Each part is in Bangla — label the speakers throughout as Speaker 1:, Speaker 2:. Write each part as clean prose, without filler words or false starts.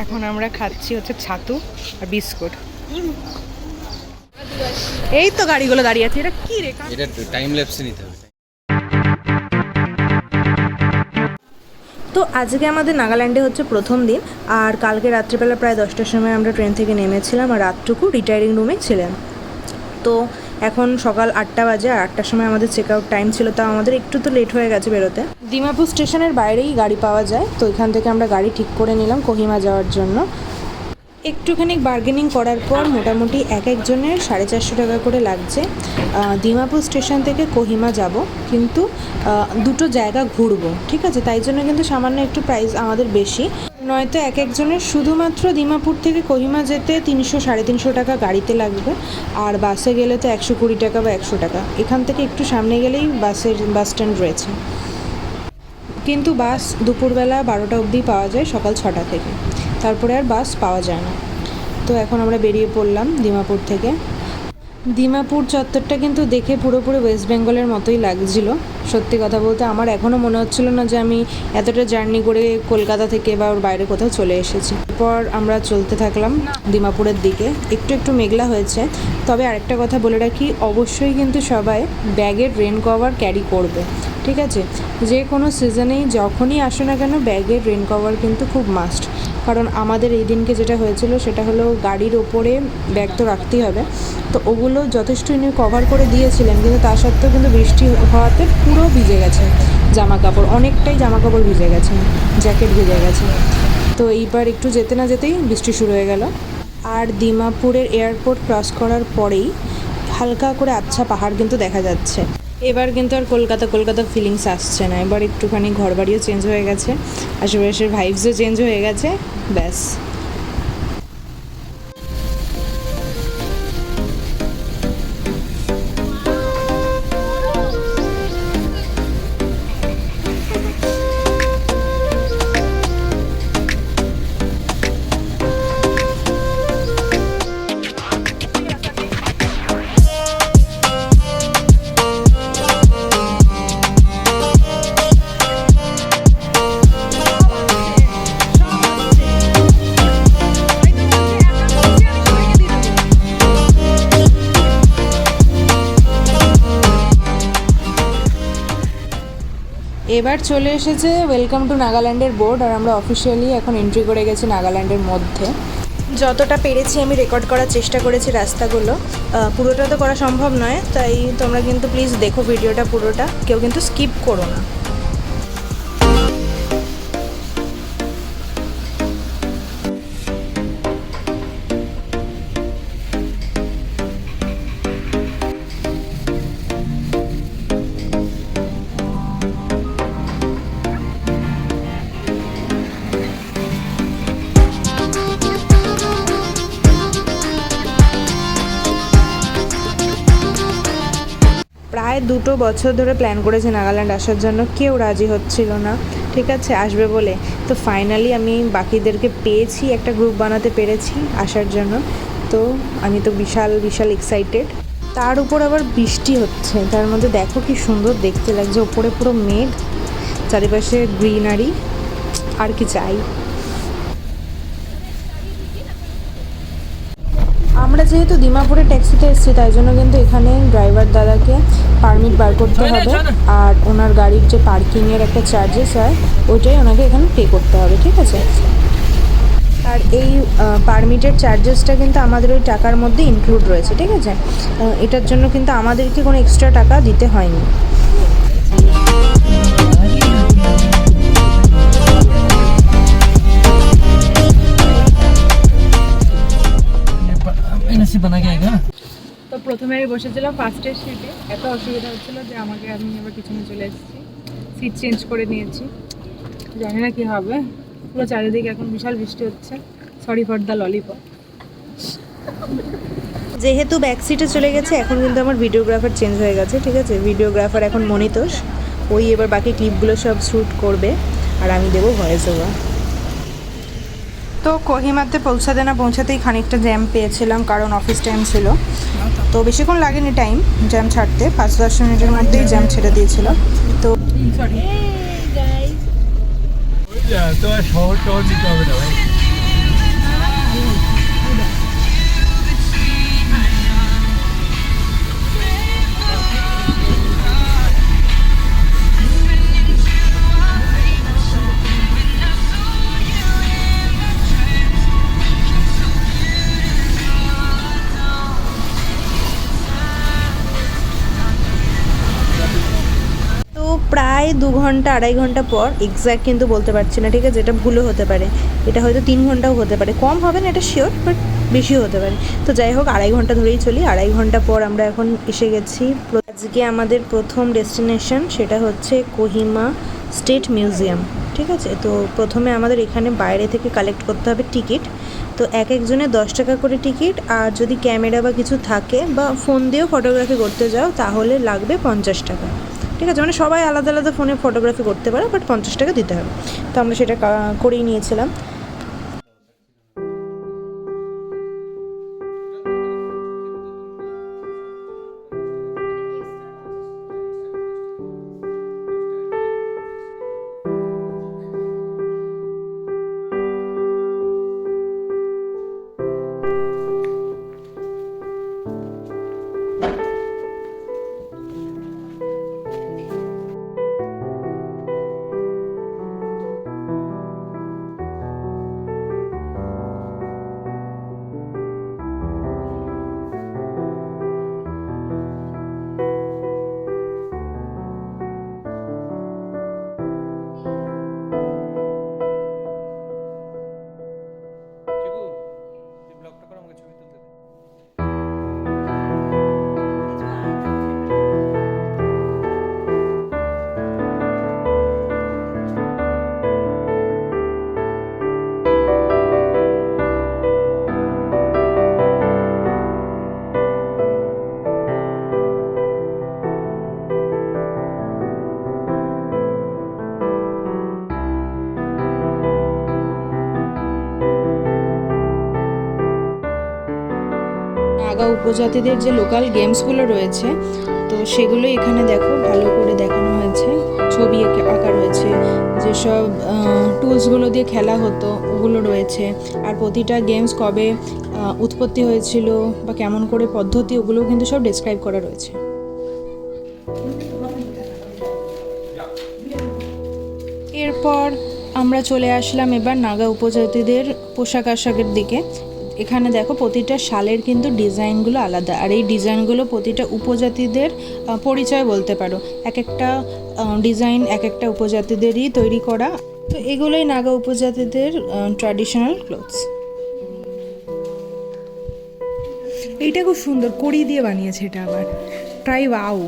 Speaker 1: এখন আমরা খাচ্ছি হচ্ছে ছাতু আর বিস্কুট। এই তো গাড়িগুলো দাঁড়িয়ে আছে। এটা কি রে?
Speaker 2: এটা টাইম ল্যাপসে নিতে হবে।
Speaker 1: তো আজকে আমাদের নাগাল্যান্ডে হচ্ছে প্রথম দিন, আর কালকে রাত্রিবেলা প্রায় 10টার সময় আমরা ট্রেন থেকে নেমেছিলাম, আর রাতটুকু রিটায়ারিং রুমে ছিলাম। তো এখন সকাল 8টা বাজে, আর 8টার সময় আমাদের চেক আউট টাইম ছিল, তা আমাদের একটু তো লেট হয়ে গেছে বেরোতে। দিমাপুর স্টেশনের বাইরেই গাড়ি পাওয়া যায়, তো এখান থেকে আমরা গাড়ি ঠিক করে নিলাম কোহিমা যাওয়ার জন্য। একটুখানি বার্গেনিং করার পর মোটামুটি এক একজনের 450 টাকা করে লাগছে। দিমাপুর স্টেশন থেকে কোহিমা যাব, কিন্তু দুটো জায়গা ঘুরবো, ঠিক আছে? তাই জন্য কিন্তু সামান্য একটু প্রাইস আমাদের বেশি, নয়তো এক একজনের শুধুমাত্র দিমাপুর থেকে কোহিমা যেতে 300-350 টাকা গাড়িতে লাগবে, আর বাসে গেলে তো 120 টাকা বা 100 টাকা। এখান থেকে একটু সামনে গেলেই বাস স্ট্যান্ড রয়েছে, কিন্তু বাস দুপুরবেলা 12টা অবধি পাওয়া যায়, সকাল 6টা থেকে, তারপরে আর বাস পাওয়া যায় না। তো এখন আমরা বেরিয়ে পড়লাম দিমাপুর থেকে। দিমাপুর চত্বরটা কিন্তু দেখে পুরোপুরি ওয়েস্ট বেঙ্গলের মতোই লাগছিল। সত্যি কথা বলতে আমার এখনও মনে হচ্ছিল না যে আমি এতটা জার্নি করে কলকাতা থেকে বা ওর বাইরে কোথাও চলে এসেছি। এরপর আমরা চলতে থাকলাম দিমাপুরের দিকে। একটু একটু মেঘলা হয়েছে, তবে আরেকটা কথা বলে রাখি, অবশ্যই কিন্তু সবাই ব্যাগের রেন কভার ক্যারি করবে, ঠিক আছে? যে কোনো সিজনেই যখনই আসো না কেন ব্যাগের রেন কভার কিন্তু খুব মাস্ট। কারণ আমাদের এই দিনকে যেটা হয়েছিল সেটা হলো গাড়ির ওপরে ব্যাগ তো রাখতেই হবে, তো ওগুলো যথেষ্ট ইনি কভার করে দিয়েছিলেন, কিন্তু তা সত্ত্বেও কিন্তু বৃষ্টি হওয়াতে পুরো ভিজে গেছে জামা কাপড়, অনেকটাই জামা কাপড় ভিজে গেছে, জ্যাকেট ভিজে গেছে। তো এইবার একটু যেতে না যেতেই বৃষ্টি শুরু হয়ে গেল। আর দিমাপুরের এয়ারপোর্ট ক্রস করার পরেই হালকা করে আচ্ছা পাহাড় কিন্তু দেখা যাচ্ছে। এবার কিন্তু আর কলকাতা কলকাতা ফিলিংস আসছে না, এবার একটুখানি ঘর বাড়িও চেঞ্জ হয়ে গেছে, আশেপাশের ভাইবসও চেঞ্জ হয়ে গেছে, ব্যাস। এবার চলে এসেছে ওয়েলকাম টু নাগাল্যান্ডের বোর্ড, আর আমরা অফিসিয়ালি এখন এন্ট্রি করে গেছি নাগাল্যান্ডের মধ্যে। যতটা পেরেছি আমি রেকর্ড করার চেষ্টা করেছি রাস্তাগুলো, পুরোটা তো করা সম্ভব নয়, তাই তোমরা কিন্তু প্লিজ দেখো ভিডিওটা পুরোটা, কেউ কিন্তু স্কিপ করো না। প্রায় 2 বছর ধরে প্ল্যান করেছি নাগাল্যান্ড আসার জন্য, কেউ রাজি হচ্ছিল না, ঠিক আছে, আসবে বলে। তো ফাইনালি আমি বাকিদেরকে পেয়েছি, একটা গ্রুপ বানাতে পেরেছি আসার জন্য। তো আমি তো বিশাল বিশাল এক্সাইটেড। তার উপর আবার বৃষ্টি হচ্ছে, তার মধ্যে দেখো কি সুন্দর দেখতে লাগছে, ওপরে পুরো মেঘ, চারিপাশে গ্রিনারি, আর কি চাই। আমরা যেহেতু দিমাপুরে ট্যাক্সিতে এসেছি, তাই জন্য কিন্তু এখানে ড্রাইভার দাদাকে পারমিট বার করতে হবে, আর ওনার গাড়ির যে পার্কিংয়ের একটা চার্জেস হয় ওইটাই ওনাকে এখানে পে করতে হবে, ঠিক আছে? আর এই পারমিটের চার্জেসটা কিন্তু আমাদের ওই টাকার মধ্যে ইনক্লুড রয়েছে, ঠিক আছে? এটার জন্য কিন্তু আমাদেরকে কোনো এক্সট্রা টাকা দিতে হয়নি। তো প্রথমে আমি বসেছিলাম ফার্স্টের সিটে, এত অসুবিধা হচ্ছিলো যে আমি আবার পিছনে চলে এসেছি, সিট চেঞ্জ করে নিয়েছি, জানি না কি হবে। পুরো চারিদিকে এখন বিশাল বৃষ্টি হচ্ছে, সরি ফর দ্য ললিপপ। যেহেতু ব্যাক সিটে চলে গেছে, এখন কিন্তু আমার ভিডিওগ্রাফার চেঞ্জ হয়ে গেছে, ঠিক আছে? ভিডিওগ্রাফার এখন মনিতোষ, ওই এবার বাকি ক্লিপগুলো সব শ্যুট করবে, আর আমি দেবো ভয়েস ওভার। তো কোহিমাতে পৌঁছাতেই খানিকটা জ্যাম পেয়েছিলাম, কারণ অফিস টাইম ছিল। তো বেশিক্ষণ লাগেনি টাইম জ্যাম ছাড়তে, 5-10 মিনিটের মধ্যেই জ্যাম ছেড়ে দিয়েছিল। তো
Speaker 3: শহর টহর নিতে হবে না ভাই।
Speaker 1: 2 ঘন্টা 2.5 ঘন্টা পর, এক্স্যাক্ট কিন্তু বলতে পারছি না, ঠিক আছে, এটা ভুলও হতে পারে, এটা হয়তো 3 ঘন্টাও হতে পারে, কম হবে না এটা শিওর, বাট বেশিও হতে পারে। তো যাই হোক, 2.5 ঘন্টা ধরেই চলি। 2.5 ঘন্টা পর আমরা এখন এসে গেছি। আজকে আমাদের প্রথম ডেস্টিনেশন সেটা হচ্ছে কোহিমা স্টেট মিউজিয়াম, ঠিক আছে। তো প্রথমে আমাদের এখানে বাইরে থেকে কালেক্ট করতে হবে টিকিট। তো এক একজনের 10 টাকা করে টিকিট, আর যদি ক্যামেরা বা কিছু থাকে বা ফোন দিয়েও ফটোগ্রাফি করতে যাও তাহলে লাগবে 50 টাকা, ঠিক আছে। মানে সবাই আলাদা আলাদা ফোনে ফটোগ্রাফি করতে পারে, বাট 50 টাকা দিতে হবে। তো আমরা সেটা করেই নিয়েছিলাম। নাগা উপজাতিদের যে লোকাল গেমসগুলো রয়েছে, তো সেগুলো এখানে দেখো ভালো করে দেখানো হয়েছে, ছবি আঁকা রয়েছে, যেসব টুলসগুলো দিয়ে খেলা হতো ওগুলো রয়েছে, আর প্রতিটা গেমস কবে উৎপত্তি হয়েছিল বা কেমন করে পদ্ধতি, ওগুলোও কিন্তু সব ডেসক্রাইব করা রয়েছে। এরপর আমরা চলে আসলাম এবার নাগা উপজাতিদের পোশাক আশাকের দিকে। এখানে দেখো প্রতিটা শালের কিন্তু ডিজাইনগুলো আলাদা, আর এই ডিজাইনগুলো প্রতিটা উপজাতিদের পরিচয় বলতে পারো। এক একটা ডিজাইন এক একটা উপজাতিদেরই তৈরি করা। তো এগুলোই নাগা উপজাতিদের ট্র্যাডিশনাল ক্লোথস। এইটা খুব সুন্দর, কড়ি দিয়ে বানিয়েছে এটা আবার, ট্রাই ওয়াও,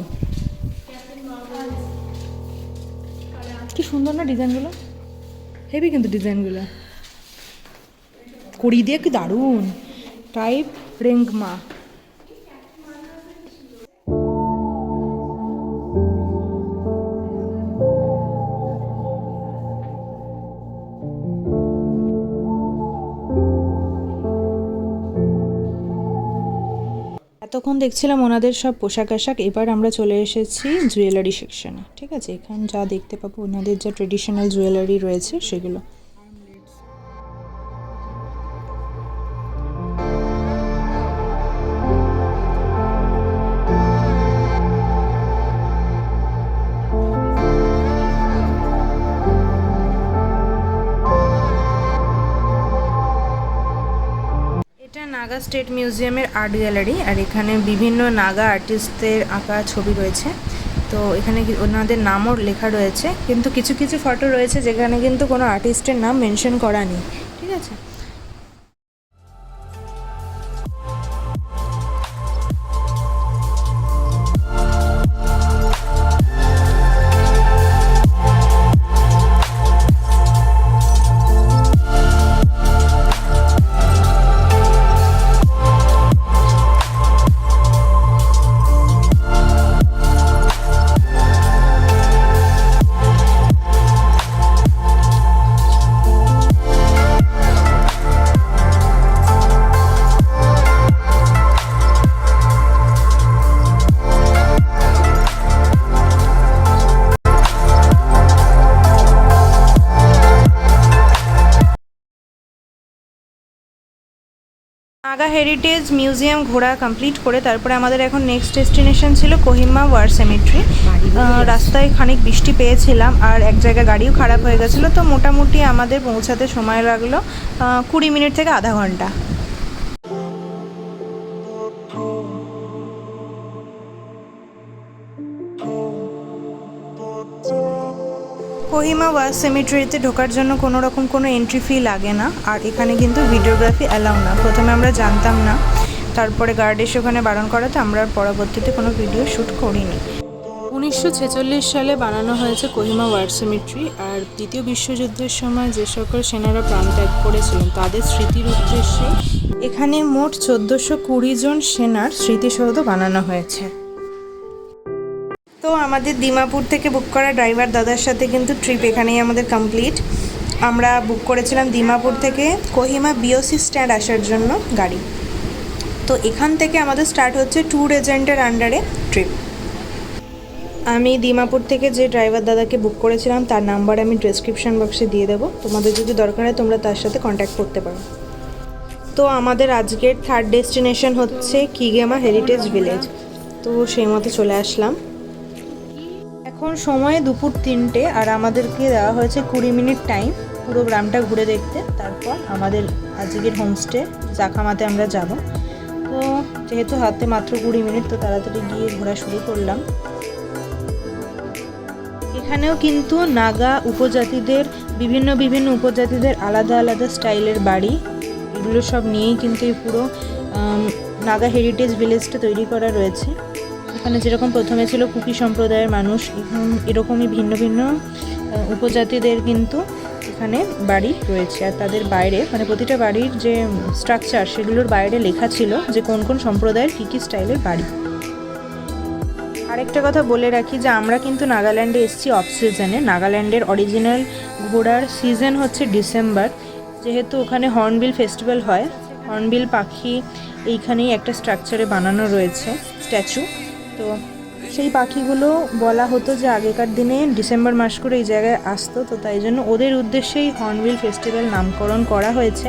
Speaker 1: কি সুন্দর না ডিজাইনগুলো, হেভি কিন্তু ডিজাইনগুলো, কড়ি দিয়ে কি দারুণ, টাইপ রেংমা। এতক্ষণ দেখছিলাম ওনাদের সব পোশাক আশাক, এবার আমরা চলে এসেছি জুয়েলারি সেকশনে, ঠিক আছে। এখানে যা দেখতে পাবো ওনাদের যা ট্রেডিশনাল জুয়েলারি রয়েছে সেগুলো। এটা নাগা স্টেট মিউজিয়ামের আর্ট গ্যালারি, আর এখানে বিভিন্ন নাগা আর্টিস্টদের আঁকা ছবি রয়েছে। তো এখানে ওনাদের নামও লেখা রয়েছে, কিন্তু কিছু কিছু ফটো রয়েছে যেখানে কিন্তু কোনো আর্টিস্টের নাম মেনশন করা নেই, ঠিক আছে। নাগা হেরিটেজ মিউজিয়াম ঘোরা কমপ্লিট করে তারপরে আমাদের এখন নেক্সট ডেস্টিনেশন ছিল কোহিমা ওয়ার সেমেট্রি। রাস্তায় খানিক বৃষ্টি পেয়েছিলাম, আর এক জায়গায় গাড়িও খারাপ হয়ে গেছিলো, তো মোটামুটি আমাদের পৌঁছাতে সময় লাগলো 20 মিনিট থেকে আধা ঘন্টা। কোহিমা ওয়ার সেমিট্রিতে ঢোকার জন্য কোনো রকম কোনো এন্ট্রি ফি লাগে না, আর এখানে কিন্তু ভিডিওগ্রাফি অ্যালাউ না। প্রথমে আমরা জানতাম না, তারপরে গার্ড এসে ওখানে বারণ করাতে আমরা পরবর্তীতে কোনো ভিডিও শ্যুট করিনি। 1946 সালে বানানো হয়েছে কোহিমা ওয়ার সেমিট্রি, আর দ্বিতীয় বিশ্বযুদ্ধের সময় যে সকল সেনারা প্রাণ ত্যাগ করেছিলেন তাদের স্মৃতির উদ্দেশ্যে এখানে মোট 1420 জন সেনার স্মৃতিসৌধ বানানো হয়েছে। তো আমাদের দিমাপুর থেকে বুক করা ড্রাইভার দাদার সাথে কিন্তু ট্রিপ এখানেই আমাদের কমপ্লিট। আমরা বুক করেছিলাম দিমাপুর থেকে কোহিমা বিওসি স্ট্যান্ড আসার জন্য গাড়ি। তো এখান থেকে আমাদের স্টার্ট হচ্ছে ট্যুর এজেন্টের আন্ডারে ট্রিপ। আমি দিমাপুর থেকে যে ড্রাইভার দাদাকে বুক করেছিলাম তার নাম্বার আমি ডেসক্রিপশন বক্সে দিয়ে দেবো, তোমাদের যদি দরকার হয় তোমরা তার সাথে কন্ট্যাক্ট করতে পারো। তো আমাদের আজকের থার্ড ডেস্টিনেশন হচ্ছে কিগেমা হেরিটেজ ভিলেজ। তো সেই মতো চলে আসলাম। এখন সময় দুপুর 3টে, আর আমাদেরকে দেওয়া হয়েছে 20 মিনিট টাইম পুরো গ্রামটা ঘুরে দেখতে। তারপর আমাদের আজকের হোমস্টে জাখামাতে আমরা যাব। তো যেহেতু হাতে মাত্র 20 মিনিট, তো তাড়াতাড়ি গিয়ে ঘোরা শুরু করলাম। এখানেও কিন্তু নাগা উপজাতিদের বিভিন্ন উপজাতিদের আলাদা আলাদা স্টাইলের বাড়ি, এগুলো সব নিয়েই কিন্তু এই পুরো নাগা হেরিটেজ ভিলেজটা তৈরি করা রয়েছে। এখানে যেরকম প্রথমে ছিল কুকি সম্প্রদায়ের মানুষ, এরকমই ভিন্ন ভিন্ন উপজাতিদের কিন্তু এখানে বাড়ি রয়েছে। আর তাদের বাইরে মানে প্রতিটা বাড়ির যে স্ট্রাকচার সেগুলোর বাইরে লেখা ছিল যে কোন কোন সম্প্রদায়ের কী কী স্টাইলের বাড়ি। আরেকটা কথা বলে রাখি যে আমরা কিন্তু নাগাল্যান্ডে এসেছি অফ সিজনে। নাগাল্যান্ডের অরিজিনাল ঘোরার সিজন হচ্ছে ডিসেম্বর, যেহেতু ওখানে হর্নবিল ফেস্টিভ্যাল হয়। হর্নবিল পাখি এইখানেই একটা স্ট্রাকচারে বানানো রয়েছে স্ট্যাচু। তো সেই পাখিগুলো বলা হতো যে আগেকার দিনে ডিসেম্বর মাস করে এই জায়গায় আসতো, তো তাই জন্য ওদের উদ্দেশ্যেই হর্নবিল ফেস্টিভ্যাল নামকরণ করা হয়েছে।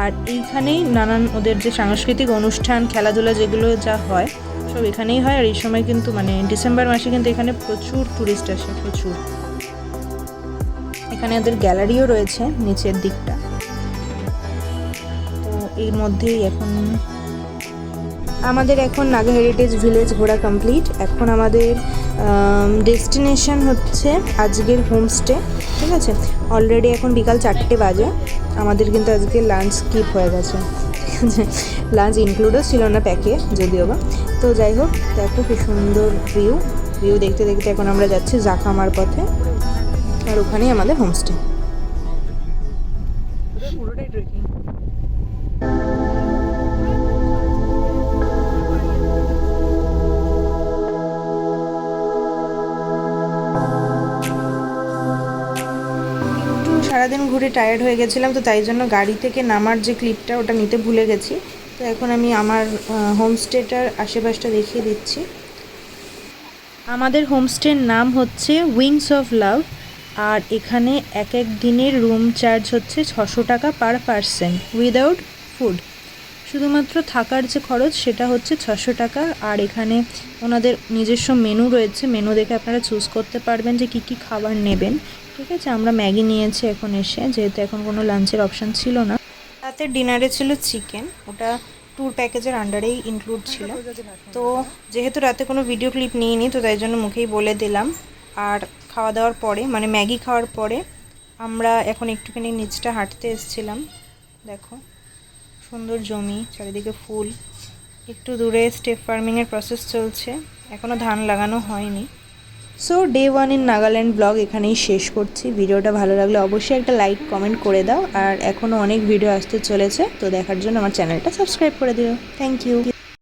Speaker 1: আর এইখানেই নানান ওদের যে সাংস্কৃতিক অনুষ্ঠান খেলাধুলা যেগুলো যা হয় সব এখানেই হয়। আর এই সময় কিন্তু মানে ডিসেম্বর মাসে কিন্তু এখানে প্রচুর টুরিস্ট আসে, প্রচুর। এখানে ওদের গ্যালারিও রয়েছে নিচের দিকটা। তো এর মধ্যেই আমাদের এখন নাগা হেরিটেজ ভিলেজ ঘোরা কমপ্লিট। এখন আমাদের ডেস্টিনেশন হচ্ছে আজকের হোমস্টে, ঠিক আছে। অলরেডি এখন বিকাল 4টে বাজে। আমাদের কিন্তু আজকে লাঞ্চ স্কিপ হয়ে গেছে, ঠিক আছে। লাঞ্চ ইনক্লুডও ছিল না প্যাকে যদিও বা। তো যাই হোক, দেখো কি সুন্দর ভিউ দেখতে দেখতে এখন আমরা যাচ্ছি জাখামার পথে, আর ওখানেই আমাদের হোমস্টে। পুরোটাই ট্রেকিং। সারাদিন ঘুরে টায়ার্ড হয়ে গেছিলাম, তো তাই জন্য গাড়ি থেকে নামার যে ক্লিপটা ওটা নিতে ভুলে গেছি। তো এখন আমি আমার হোমস্টেটার আশেপাশটা দেখিয়ে দিচ্ছি। আমাদের হোমস্টের নাম হচ্ছে উইংস অফ লাভ, আর এখানে এক দিনের রুম চার্জ হচ্ছে 600 টাকা পার পারসন উইদাউট ফুড। শুধুমাত্র থাকার যে খরচ সেটা হচ্ছে 600 টাকা। আর এখানে ওনাদের নিজস্ব মেনু রয়েছে, মেনু দেখে আপনারা চুজ করতে পারবেন যে কী খাবার নেবেন, ঠিক আছে। আমরা ম্যাগি নিয়েছি এখন এসে, যেহেতু এখন কোনো লাঞ্চের অপশান ছিল না। রাতের ডিনারে ছিল চিকেন, ওটা ট্যুর প্যাকেজের আন্ডারেই ইনক্লুড ছিল। তো যেহেতু রাতে কোনো ভিডিও ক্লিপ নিইনি, তো তাই জন্য মুখেই বলে দিলাম। আর খাওয়া দাওয়ার পরে মানে ম্যাগি খাওয়ার পরে আমরা এখন একটুখানি নিচটা হাঁটতে এসেছিলাম। দেখো সুন্দর জমি, চারিদিকে ফুল। একটু দূরে স্টেপ ফার্মিংয়ের প্রসেস চলছে, এখনও ধান লাগানো হয়নি। So day 1 in Nagaland blog এখানেই শেষ করছি। ভিডিওটা ভালো লাগলে অবশ্যই একটা লাইক কমেন্ট করে দাও, আর এখনও অনেক ভিডিও আসতে চলেছে, তো দেখার জন্য আমার চ্যানেলটা সাবস্ক্রাইব করে দিও। Thank you.